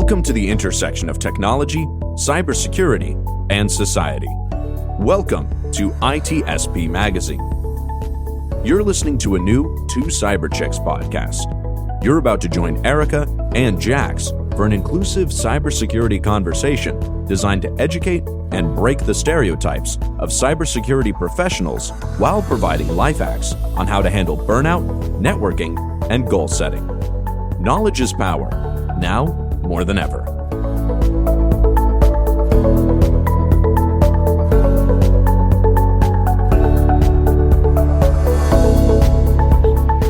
Welcome to the intersection of technology, cybersecurity, and society. Welcome to ITSP Magazine. You're listening to a new Two Cyber Chicks podcast. You're about to join Erika and Jax for an inclusive cybersecurity conversation designed to educate and break the stereotypes of cybersecurity professionals while providing life hacks on how to handle burnout, networking, and goal setting. Knowledge is power, now more than ever.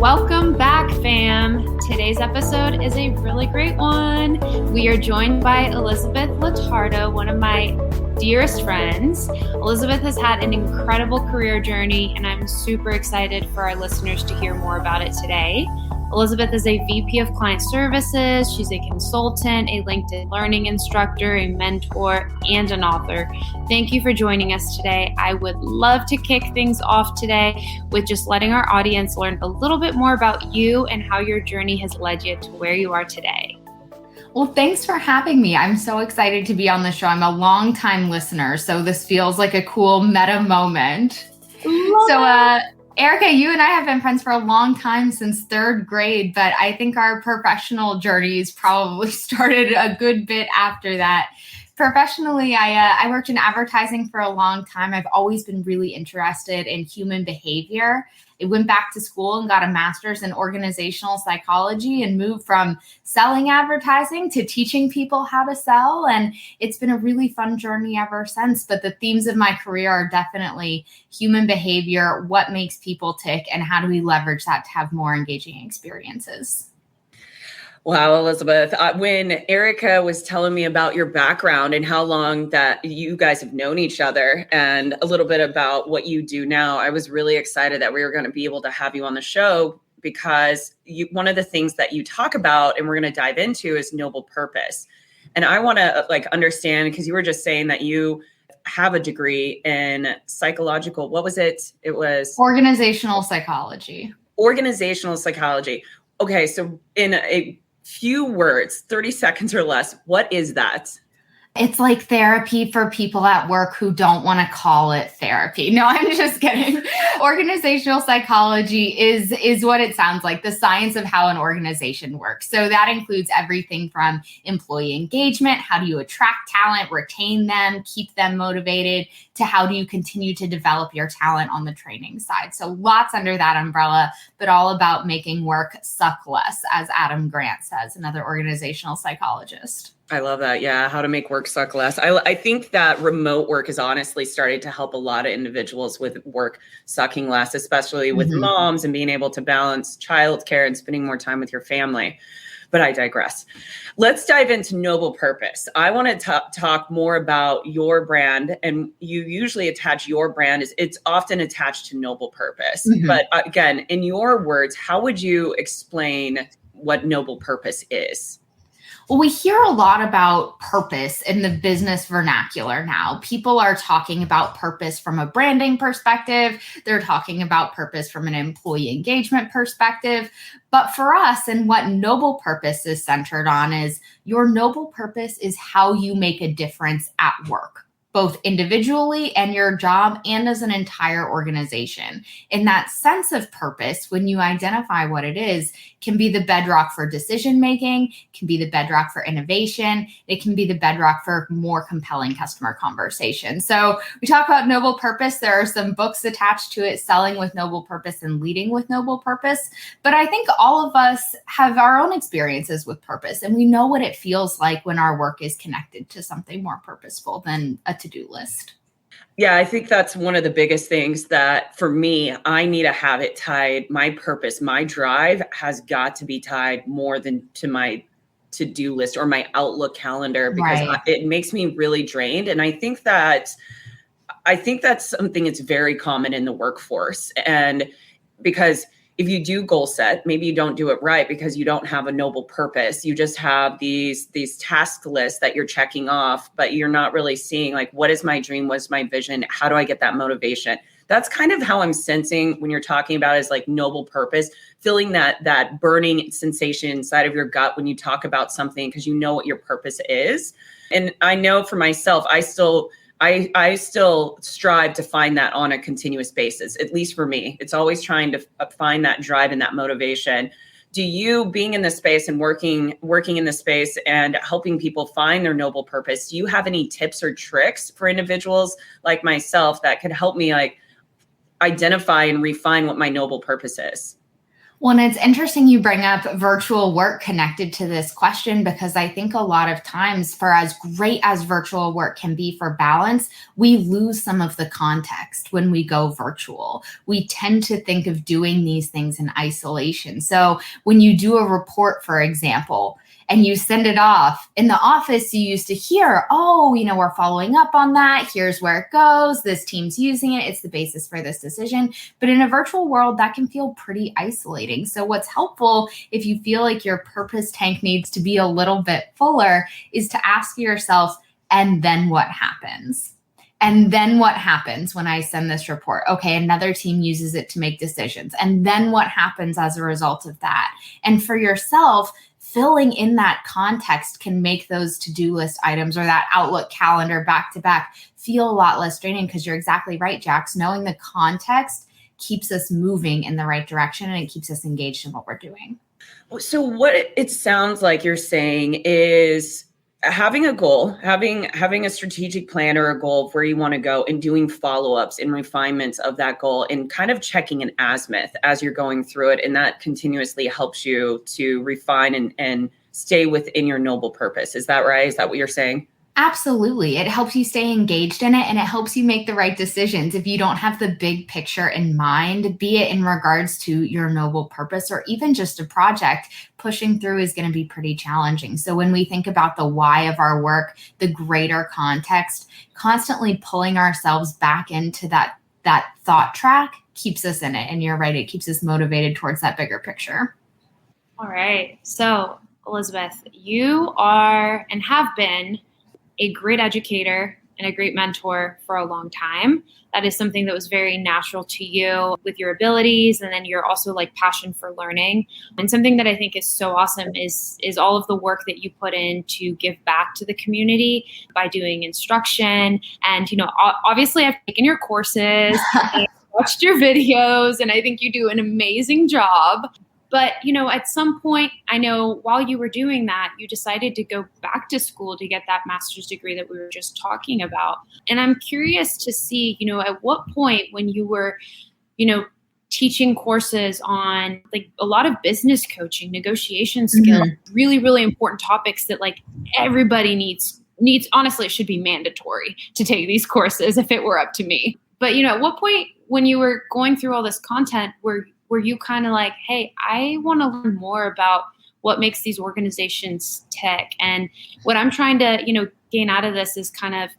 Welcome back, fam. Today's episode is a really great one. We are joined by Elizabeth Lotardo, one of my dearest friends. Elizabeth has had an incredible career journey, and I'm super excited for our listeners to hear more about it today. Elizabeth is a VP of Client Services. She's a consultant, a LinkedIn learning instructor, a mentor, and an author. Thank you for joining us today. I would love to kick things off today with just letting our audience learn a little bit more about you and how your journey has led you to where you are today. Well, thanks for having me. I'm so excited to be on the show. I'm a longtime listener, so this feels like a cool meta moment. Erika, you and I have been friends for a long time, since third grade, but I think our professional journeys probably started a good bit after that. Professionally, I worked in advertising for a long time. I've always been really interested in human behavior. I went back to school and got a master's in organizational psychology and moved from selling advertising to teaching people how to sell. And it's been a really fun journey ever since. But the themes of my career are definitely human behavior, what makes people tick, and how do we leverage that to have more engaging experiences. Wow, Elizabeth, when Erika was telling me about your background and how long that you guys have known each other and a little bit about what you do now, I was really excited that we were going to be able to have you on the show because one of the things that you talk about and we're going to dive into is noble purpose. And I want to understand, because you were just saying that you have a degree in psychological, what was it? It was organizational psychology. Organizational psychology. Okay, so in a few words, 30 seconds or less, what is that? It's like therapy for people at work who don't want to call it therapy. No, I'm just kidding. Organizational psychology is what it sounds like, the science of how an organization works. So that includes everything from employee engagement, how do you attract talent, retain them, keep them motivated, to how do you continue to develop your talent on the training side. So lots under that umbrella, but all about making work suck less, as Adam Grant says, another organizational psychologist. I love that. Yeah. How to make work suck less. I think that remote work is honestly starting to help a lot of individuals with work sucking less, especially with moms and being able to balance childcare and spending more time with your family. But I digress. Let's dive into noble purpose. I want to talk more about your brand, and you usually attach your brand it's often attached to noble purpose. But again, in your words, how would you explain what noble purpose is? Well, we hear a lot about purpose in the business vernacular now. People are talking about purpose from a branding perspective. They're talking about purpose from an employee engagement perspective. But for us, and what noble purpose is centered on, is your noble purpose is how you make a difference at work, both individually and your job and as an entire organization. And that sense of purpose, when you identify what it is, can be the bedrock for decision-making, can be the bedrock for innovation. It can be the bedrock for more compelling customer conversation. So we talk about noble purpose. There are some books attached to it, Selling with Noble Purpose and Leading with Noble Purpose. But I think all of us have our own experiences with purpose, and we know what it feels like when our work is connected to something more purposeful than a to-do list. Yeah, I think that's one of the biggest things that for me, I need to have it tied. My purpose, my drive has got to be tied more than to my to-do list or my Outlook calendar, because it makes me really drained. And I think that's something that's very common in the workforce. And because if you do goal set, maybe you don't do it right because you don't have a noble purpose. You just have these task lists that you're checking off, but you're not really seeing like, what is my dream? What's my vision? How do I get that motivation? That's kind of how I'm sensing when you're talking about is like noble purpose, feeling that burning sensation inside of your gut when you talk about something, because you know what your purpose is. And I know for myself, I still strive to find that on a continuous basis. At least for me, it's always trying to find that drive and that motivation. Do you, being in this space and working in this space and helping people find their noble purpose, do you have any tips or tricks for individuals like myself that could help me like identify and refine what my noble purpose is? Well, and it's interesting you bring up virtual work connected to this question, because I think a lot of times, for as great as virtual work can be for balance, we lose some of the context when we go virtual. We tend to think of doing these things in isolation. So when you do a report, for example, and you send it off in the office, you used to hear, oh, we're following up on that. Here's where it goes. This team's using it. It's the basis for this decision. But in a virtual world, that can feel pretty isolating. So what's helpful, if you feel like your purpose tank needs to be a little bit fuller, is to ask yourself, and then what happens? And then what happens when I send this report? Okay, another team uses it to make decisions. And then what happens as a result of that? And for yourself, filling in that context can make those to-do list items or that Outlook calendar back to back feel a lot less draining, because you're exactly right, Jax. Knowing the context keeps us moving in the right direction, and it keeps us engaged in what we're doing. So what it sounds like you're saying is having a goal, having a strategic plan or a goal of where you want to go, and doing follow-ups and refinements of that goal, and kind of checking an azimuth as you're going through it. And that continuously helps you to refine and stay within your noble purpose. Is that right? Is that what you're saying? Absolutely. It helps you stay engaged in it, and it helps you make the right decisions. If you don't have the big picture in mind, be it in regards to your noble purpose or even just a project, pushing through is going to be pretty challenging. So when we think about the why of our work, the greater context, constantly pulling ourselves back into that thought track keeps us in it. And you're right, it keeps us motivated towards that bigger picture. All right. So Elizabeth, you are and have been a great educator and a great mentor for a long time. That is something that was very natural to you with your abilities, and then your also like passion for learning. And something that I think is so awesome is all of the work that you put in to give back to the community by doing instruction. And obviously I've taken your courses, and watched your videos, and I think you do an amazing job. But, at some point, I know while you were doing that, you decided to go back to school to get that master's degree that we were just talking about. And I'm curious to see, at what point when you were, teaching courses on like a lot of business coaching, negotiation skills, really, really important topics that like everybody needs, honestly, it should be mandatory to take these courses if it were up to me. But, at what point when you were going through all this content were you kind of like, hey, I want to learn more about what makes these organizations tick? And what I'm trying to, gain out of this is kind of,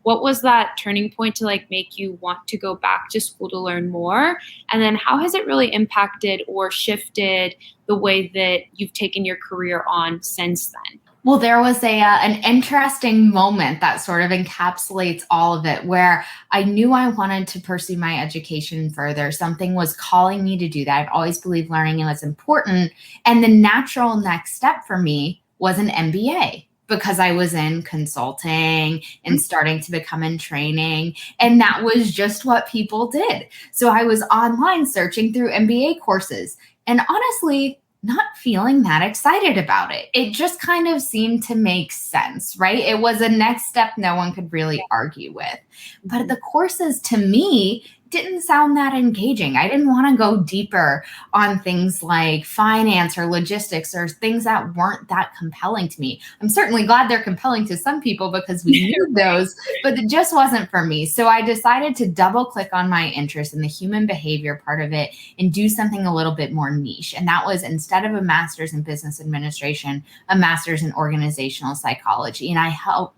what was that turning point to like make you want to go back to school to learn more? And then how has it really impacted or shifted the way that you've taken your career on since then? Well, there was an interesting moment that sort of encapsulates all of it, where I knew I wanted to pursue my education further. Something was calling me to do that. I've always believed learning was important. And the natural next step for me was an MBA, because I was in consulting and starting to become in training. And that was just what people did. So I was online searching through MBA courses, and honestly, not feeling that excited about it. It just kind of seemed to make sense, right? It was a next step no one could really argue with. But the courses, to me, didn't sound that engaging. I didn't want to go deeper on things like finance or logistics or things that weren't that compelling to me. I'm certainly glad they're compelling to some people because we need those, but it just wasn't for me. So I decided to double click on my interest in the human behavior part of it and do something a little bit more niche. And that was, instead of a master's in business administration, a master's in organizational psychology. And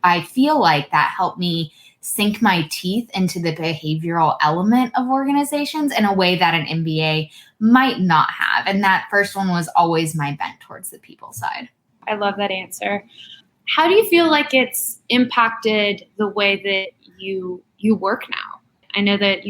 I feel like that helped me sink my teeth into the behavioral element of organizations in a way that an MBA might not have. And that first one was always my bent towards the people side. I love that answer. How do you feel like it's impacted the way that you work now? I know that,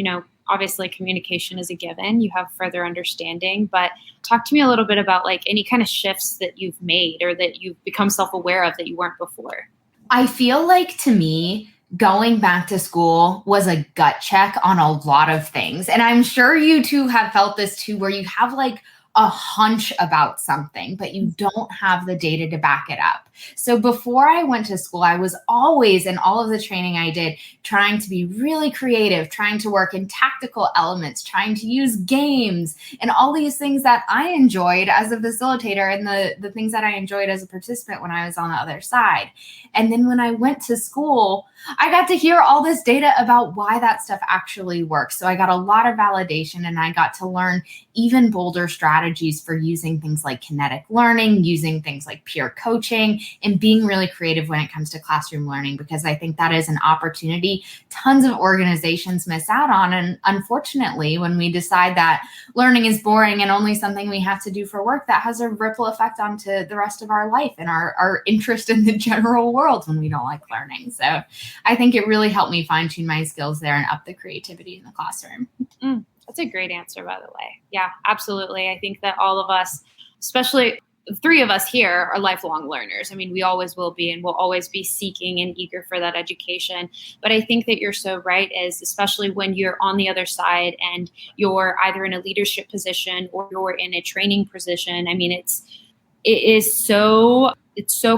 obviously communication is a given. You have further understanding, but talk to me a little bit about like any kind of shifts that you've made or that you've become self-aware of that you weren't before. I feel like, to me, going back to school was a gut check on a lot of things. And I'm sure you two have felt this too, where you have like a hunch about something, but you don't have the data to back it up. So before I went to school, I was always, in all of the training I did, trying to be really creative, trying to work in tactical elements, trying to use games and all these things that I enjoyed as a facilitator and the things that I enjoyed as a participant when I was on the other side. And then when I went to school, I got to hear all this data about why that stuff actually works. So I got a lot of validation, and I got to learn even bolder strategies for using things like kinetic learning, using things like peer coaching, and being really creative when it comes to classroom learning, because I think that is an opportunity tons of organizations miss out on. And unfortunately, when we decide that learning is boring and only something we have to do for work, that has a ripple effect onto the rest of our life and our interest in the general world when we don't like learning. So I think it really helped me fine-tune my skills there and up the creativity in the classroom. That's a great answer, by the way. Yeah, absolutely. I think that all of us, especially the three of us here, are lifelong learners. I mean, we always will be, and we'll always be seeking and eager for that education. But I think that you're so right, is especially when you're on the other side and you're either in a leadership position or you're in a training position. I mean, it's so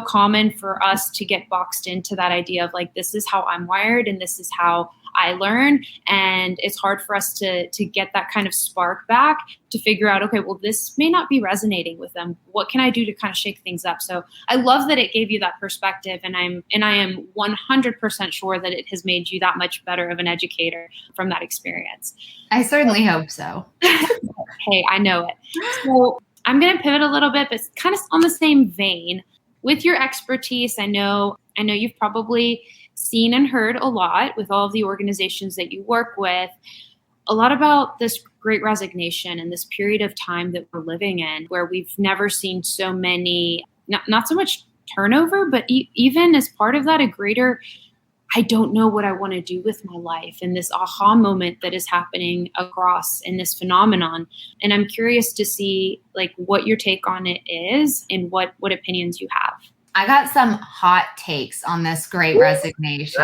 common for us to get boxed into that idea of like, this is how I'm wired and this is how I learn. And it's hard for us to get that kind of spark back to figure out, okay, well, this may not be resonating with them. What can I do to kind of shake things up? So I love that it gave you that perspective. And I am 100% sure that it has made you that much better of an educator from that experience. I certainly hope so. Hey, I know it. So I'm going to pivot a little bit, but it's kind of on the same vein. With your expertise, I know you've probably seen and heard a lot with all of the organizations that you work with, a lot about this great resignation and this period of time that we're living in, where we've never seen so many, not so much turnover, but even as part of that, a greater, I don't know what I want to do with my life, and this aha moment that is happening across in this phenomenon. And I'm curious to see like what your take on it is and what opinions you have. I got some hot takes on this great resignation.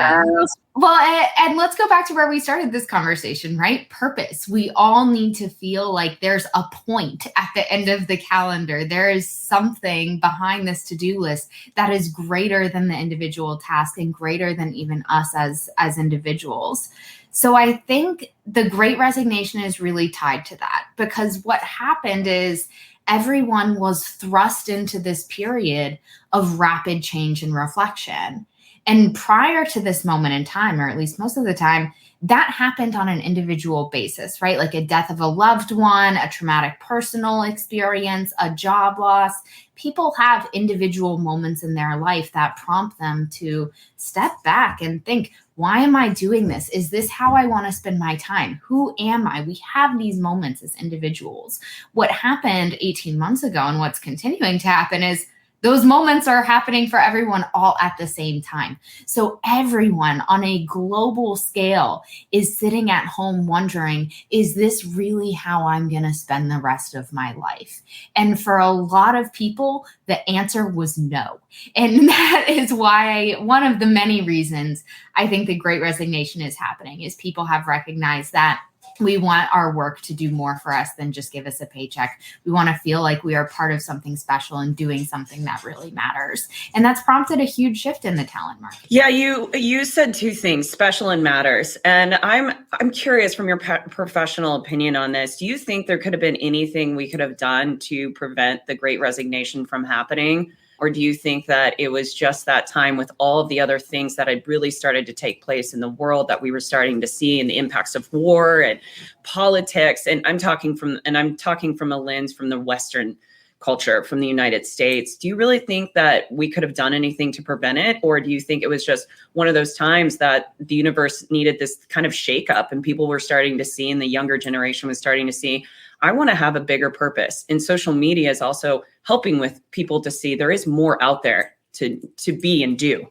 Well, and let's go back to where we started this conversation, right? Purpose. We all need to feel like there's a point at the end of the calendar. There is something behind this to-do list that is greater than the individual task and greater than even us as individuals. So I think the great resignation is really tied to that, because what happened is everyone was thrust into this period of rapid change and reflection. And prior to this moment in time, or at least most of the time, that happened on an individual basis, right? Like a death of a loved one, a traumatic personal experience, a job loss. People have individual moments in their life that prompt them to step back and think, why am I doing this? Is this how I want to spend my time? Who am I? We have these moments as individuals. What happened 18 months ago and what's continuing to happen is those moments are happening for everyone all at the same time. So everyone on a global scale is sitting at home wondering, is this really how I'm going to spend the rest of my life? And for a lot of people, the answer was no. And that is why one of the many reasons I think the Great Resignation is happening is people have recognized that we want our work to do more for us than just give us a paycheck. We want to feel like we are part of something special and doing something that really matters. And that's prompted a huge shift in the talent market. Yeah, you said two things, special and matters. And I'm curious from your professional opinion on this. Do you think there could have been anything we could have done to prevent the Great Resignation from happening? Or do you think that it was just that time with all of the other things that had really started to take place in the world that we were starting to see, and the impacts of war and politics? And I'm talking from a lens from the Western culture, from the United States. Do you really think that we could have done anything to prevent it? Or do you think it was just one of those times that the universe needed this kind of shakeup, and people were starting to see, and the younger generation was starting to see, I want to have a bigger purpose? And social media is also helping with people to see there is more out there to be and do.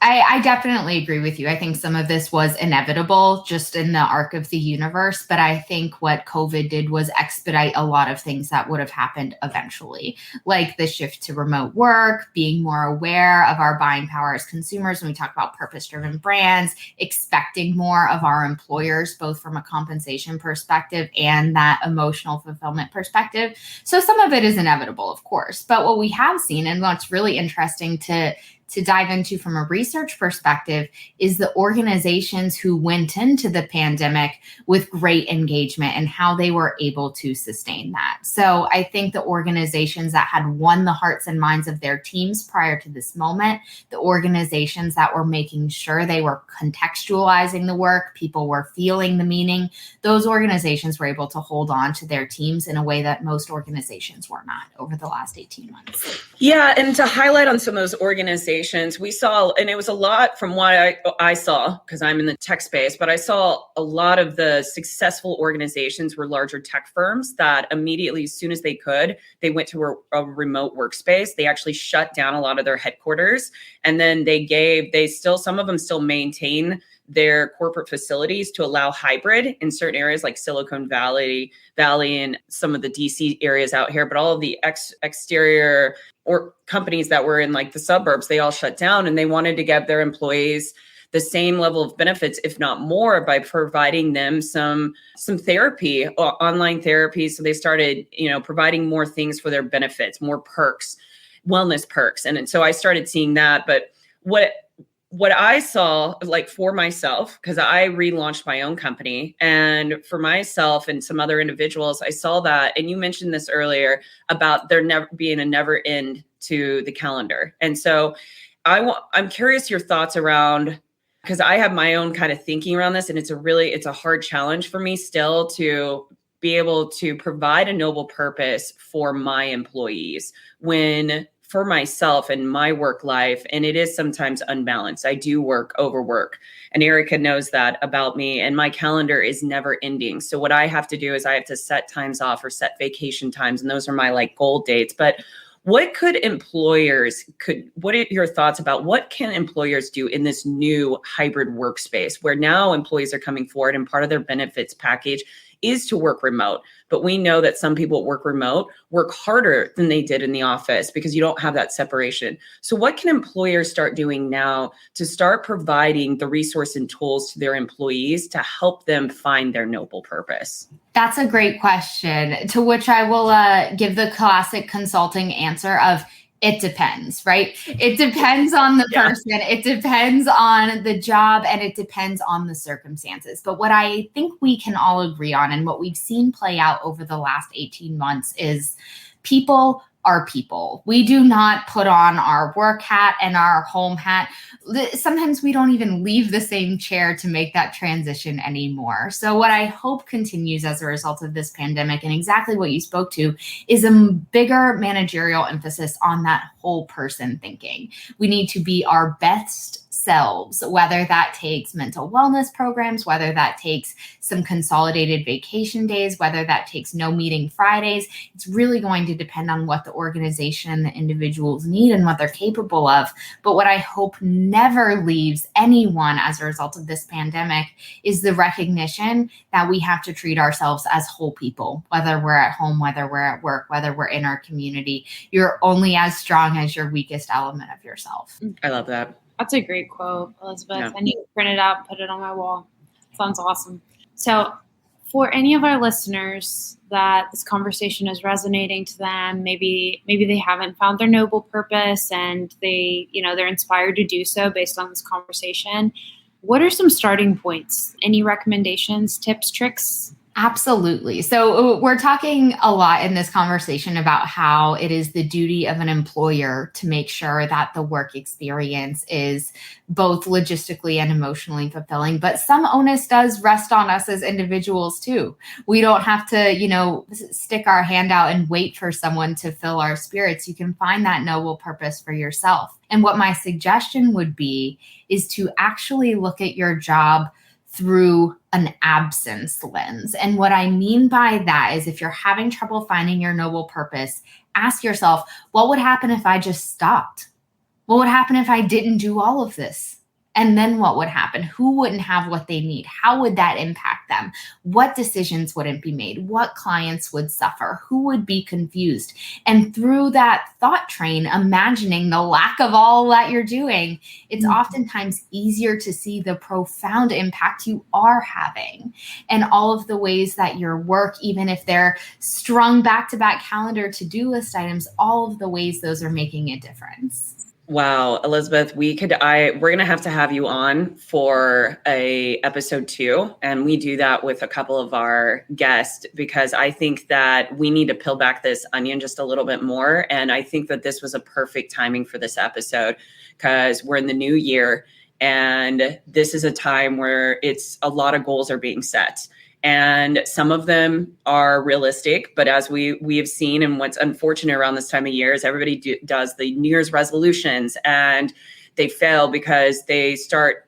I definitely agree with you. I think some of this was inevitable just in the arc of the universe. But I think what COVID did was expedite a lot of things that would have happened eventually, like the shift to remote work, being more aware of our buying power as consumers when we talk about purpose-driven brands, expecting more of our employers, both from a compensation perspective and that emotional fulfillment perspective. So some of it is inevitable, of course. But what we have seen, and what's really interesting to dive into from a research perspective, is the organizations who went into the pandemic with great engagement and how they were able to sustain that. So I think the organizations that had won the hearts and minds of their teams prior to this moment, the organizations that were making sure they were contextualizing the work, people were feeling the meaning, those organizations were able to hold on to their teams in a way that most organizations were not over the last 18 months. Yeah, and to highlight on some of those organizations, we saw, and it was a lot from what I saw, because I'm in the tech space, but I saw a lot of the successful organizations were larger tech firms that immediately, as soon as they could, they went to a remote workspace. They actually shut down a lot of their headquarters. And then some of them still maintain their corporate facilities to allow hybrid in certain areas like Silicon Valley and some of the DC areas out here, but all of the exterior or companies that were in like the suburbs, they all shut down, and they wanted to give their employees the same level of benefits, if not more, by providing them some therapy, online therapy. So they started, providing more things for their benefits, more perks, wellness perks. And so I started seeing that. But what I saw, like for myself, because I relaunched my own company, and for myself and some other individuals, I saw that, and you mentioned this earlier about there never being a never end to the calendar. And so I'm curious your thoughts around, because I have my own kind of thinking around this, and it's a hard challenge for me still to be able to provide a noble purpose for my employees for myself and my work life. And it is sometimes unbalanced. I do overwork. And Erika knows that about me, and my calendar is never ending. So what I have to do is I have to set times off or set vacation times. And those are my like goal dates. But what are your thoughts about what can employers do in this new hybrid workspace where now employees are coming forward and part of their benefits package is to work remote? But we know that some people work remote work harder than they did in the office because you don't have that separation. So what can employers start doing now to start providing the resource and tools to their employees to help them find their noble purpose? That's a great question, to which I will give the classic consulting answer of it depends, right? It depends on the person. It depends on the job, and it depends on the circumstances. But what I think we can all agree on, and what we've seen play out over the last 18 months, is people are people. We do not put on our work hat and our home hat. Sometimes we don't even leave the same chair to make that transition anymore. So what I hope continues as a result of this pandemic, and exactly what you spoke to, is a bigger managerial emphasis on that whole person thinking. We need to be our best selves, whether that takes mental wellness programs, whether that takes some consolidated vacation days, whether that takes no meeting Fridays. It's really going to depend on what the organization and the individuals need and what they're capable of. But what I hope never leaves anyone as a result of this pandemic is the recognition that we have to treat ourselves as whole people, whether we're at home, whether we're at work, whether we're in our community. You're only as strong as your weakest element of yourself. I love that. That's a great quote, Elizabeth. Yeah. I need to print it out and put it on my wall. Sounds awesome. So for any of our listeners that this conversation is resonating to them, maybe they haven't found their noble purpose and they're inspired to do so based on this conversation, what are some starting points? Any recommendations, tips, tricks? Absolutely. So we're talking a lot in this conversation about how it is the duty of an employer to make sure that the work experience is both logistically and emotionally fulfilling. But some onus does rest on us as individuals too. We don't have to, stick our hand out and wait for someone to fill our spirits. You can find that noble purpose for yourself. And what my suggestion would be is to actually look at your job through an absence lens. And what I mean by that is if you're having trouble finding your noble purpose, ask yourself, what would happen if I just stopped? what would happen if I didn't do all of this? And then what would happen? Who wouldn't have what they need? How would that impact them? What decisions wouldn't be made? What clients would suffer? Who would be confused? And through that thought train, imagining the lack of all that you're doing, it's oftentimes easier to see the profound impact you are having and all of the ways that your work, even if they're strung back-to-back calendar to-do list items, all of the ways those are making a difference. Wow, Elizabeth, we're going to have you on for a episode 2. And we do that with a couple of our guests because I think that we need to peel back this onion just a little bit more. And I think that this was a perfect timing for this episode because we're in the new year and this is a time where it's a lot of goals are being set. And some of them are realistic, but as we have seen, and what's unfortunate around this time of year is everybody does the New Year's resolutions and they fail because they start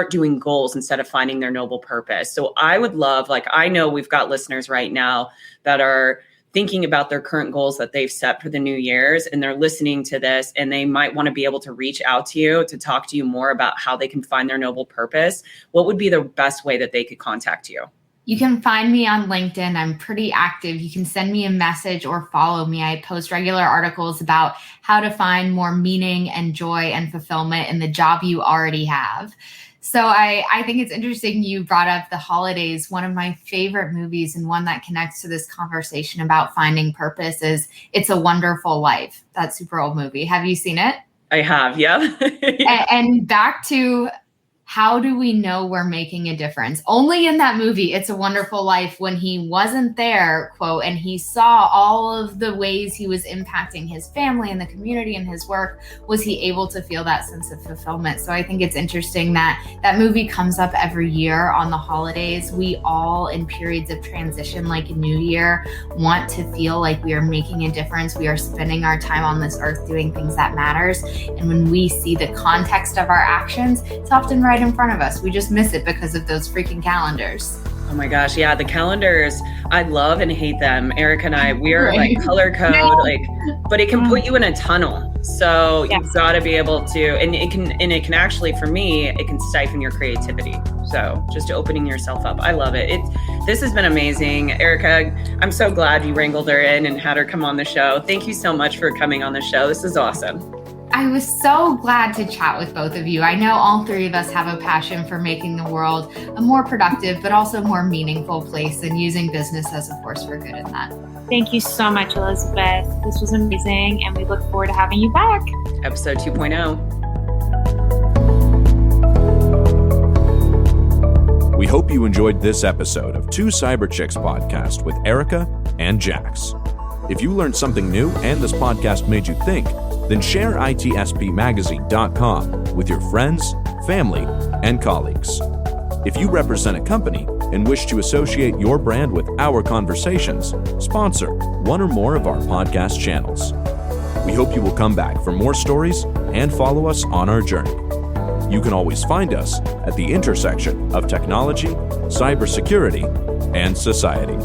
doing goals instead of finding their noble purpose. So I would love, I know we've got listeners right now that are thinking about their current goals that they've set for the New Year's, and they're listening to this and they might want to be able to reach out to you to talk to you more about how they can find their noble purpose. What would be the best way that they could contact you? You can find me on LinkedIn. I'm pretty active. You can send me a message or follow me. I post regular articles about how to find more meaning and joy and fulfillment in the job you already have. So I think it's interesting you brought up The Holidays. One of my favorite movies and one that connects to this conversation about finding purpose is It's a Wonderful Life, that super old movie. Have you seen it? I have, yeah. And back to how do we know we're making a difference? Only in that movie, It's a Wonderful Life, when he wasn't there, quote, and he saw all of the ways he was impacting his family and the community and his work, was he able to feel that sense of fulfillment. So I think it's interesting that that movie comes up every year on the holidays. We all, in periods of transition, like a new year, want to feel like we are making a difference. We are spending our time on this earth doing things that matters. And when we see the context of our actions, it's often right in front of us. We just miss it because of those freaking calendars. Oh my gosh, yeah, the calendars, I love and hate them. Erika and I, we're like color code, but it can put you in a tunnel. So you've got to be able to, and it can actually, for me, it can stifle your creativity. So just opening yourself up. I love it. This has been amazing. Erika, I'm so glad you wrangled her in and had her come on the show. Thank you so much for coming on the show. This is awesome. I was so glad to chat with both of you. I know all three of us have a passion for making the world a more productive, but also more meaningful place, and using business as a force for good in that. Thank you so much, Elizabeth. This was amazing, and we look forward to having you back. Episode 2.0. We hope you enjoyed this episode of Two Cyber Chicks podcast with Erika and Jax. If you learned something new and this podcast made you think, then share itspmagazine.com with your friends, family, and colleagues. If you represent a company and wish to associate your brand with our conversations, sponsor one or more of our podcast channels. We hope you will come back for more stories and follow us on our journey. You can always find us at the intersection of technology, cybersecurity, and society.